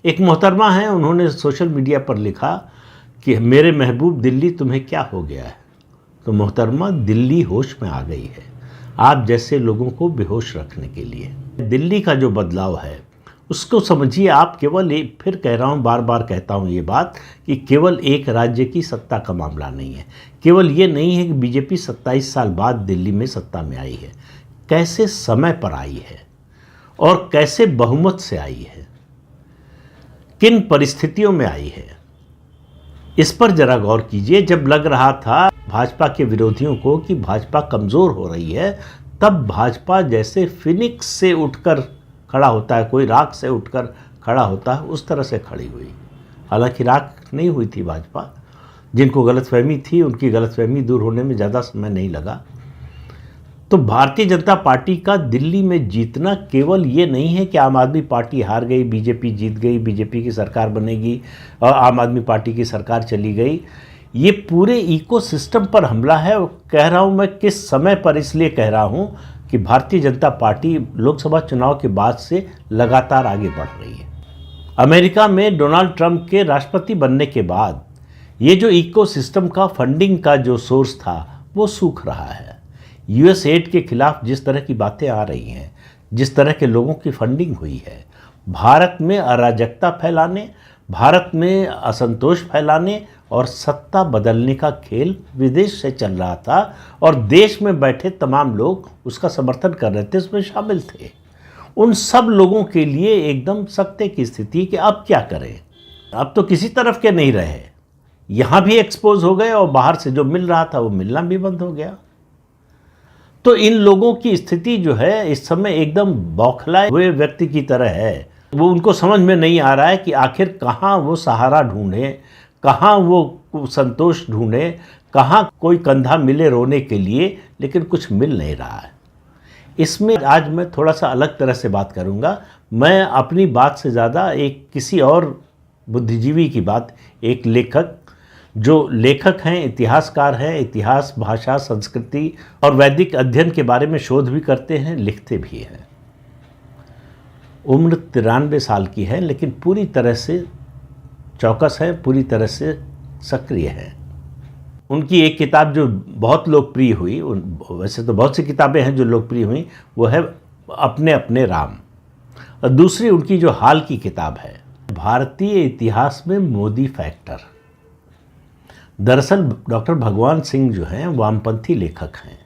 एक मोहतरमा हैं, उन्होंने सोशल मीडिया पर लिखा कि मेरे महबूब दिल्ली तुम्हें क्या हो गया है। तो मोहतरमा, दिल्ली होश में आ गई है आप जैसे लोगों को बेहोश रखने के लिए। दिल्ली का जो बदलाव है उसको समझिए आप। केवल एक, फिर कह रहा हूँ, बार बार कहता हूँ ये बात, कि केवल एक राज्य की सत्ता का मामला नहीं है। केवल ये नहीं है कि बीजेपी 27 साल बाद दिल्ली में सत्ता में आई है, कैसे समय पर आई है और कैसे बहुमत से आई है, किन परिस्थितियों में आई है, इस पर जरा गौर कीजिए। जब लग रहा था भाजपा के विरोधियों को कि भाजपा कमज़ोर हो रही है, तब भाजपा जैसे फिनिक्स से उठकर खड़ा होता है, कोई राख से उठकर खड़ा होता है, उस तरह से खड़ी हुई। हालांकि राख नहीं हुई थी भाजपा, जिनको गलतफहमी थी उनकी गलतफहमी दूर होने में ज़्यादा समय नहीं लगा। तो भारतीय जनता पार्टी का दिल्ली में जीतना केवल ये नहीं है कि आम आदमी पार्टी हार गई, बीजेपी जीत गई, बीजेपी की सरकार बनेगी और आम आदमी पार्टी की सरकार चली गई। ये पूरे इकोसिस्टम पर हमला है। कह रहा हूँ मैं किस समय पर, इसलिए कह रहा हूँ कि भारतीय जनता पार्टी लोकसभा चुनाव के बाद से लगातार आगे बढ़ रही है। अमेरिका में डोनाल्ड ट्रंप के राष्ट्रपति बनने के बाद ये जो इकोसिस्टम का फंडिंग का जो सोर्स था वो सूख रहा है। यूएस एड के खिलाफ जिस तरह की बातें आ रही हैं, जिस तरह के लोगों की फंडिंग हुई है, भारत में अराजकता फैलाने, भारत में असंतोष फैलाने और सत्ता बदलने का खेल विदेश से चल रहा था और देश में बैठे तमाम लोग उसका समर्थन कर रहे थे, उसमें शामिल थे। उन सब लोगों के लिए एकदम सख्ते की स्थिति कि अब क्या करें। अब तो किसी तरफ के नहीं रहे, यहाँ भी एक्सपोज हो गए और बाहर से जो मिल रहा था वो मिलना भी बंद हो गया। तो इन लोगों की स्थिति जो है इस समय एकदम बौखलाए हुए व्यक्ति की तरह है। वो उनको समझ में नहीं आ रहा है कि आखिर कहाँ वो सहारा ढूंढे, कहाँ वो संतोष ढूंढे, कहाँ कोई कंधा मिले रोने के लिए, लेकिन कुछ मिल नहीं रहा है। इसमें आज मैं थोड़ा सा अलग तरह से बात करूँगा। मैं अपनी बात से ज़्यादा एक किसी और बुद्धिजीवी की बात, एक लेखक, जो लेखक हैं, इतिहासकार हैं, इतिहास, भाषा, संस्कृति और वैदिक अध्ययन के बारे में शोध भी करते हैं, लिखते भी हैं। उम्र 93 साल की है, लेकिन पूरी तरह से चौकस है, पूरी तरह से सक्रिय है। उनकी एक किताब जो बहुत लोकप्रिय हुई, वैसे तो बहुत सी किताबें हैं जो लोकप्रिय हुई, वो है अपने अपने राम। और दूसरी उनकी जो हाल की किताब है, भारतीय इतिहास में मोदी फैक्टर। दरअसल डॉक्टर भगवान सिंह जो हैं वामपंथी लेखक हैं।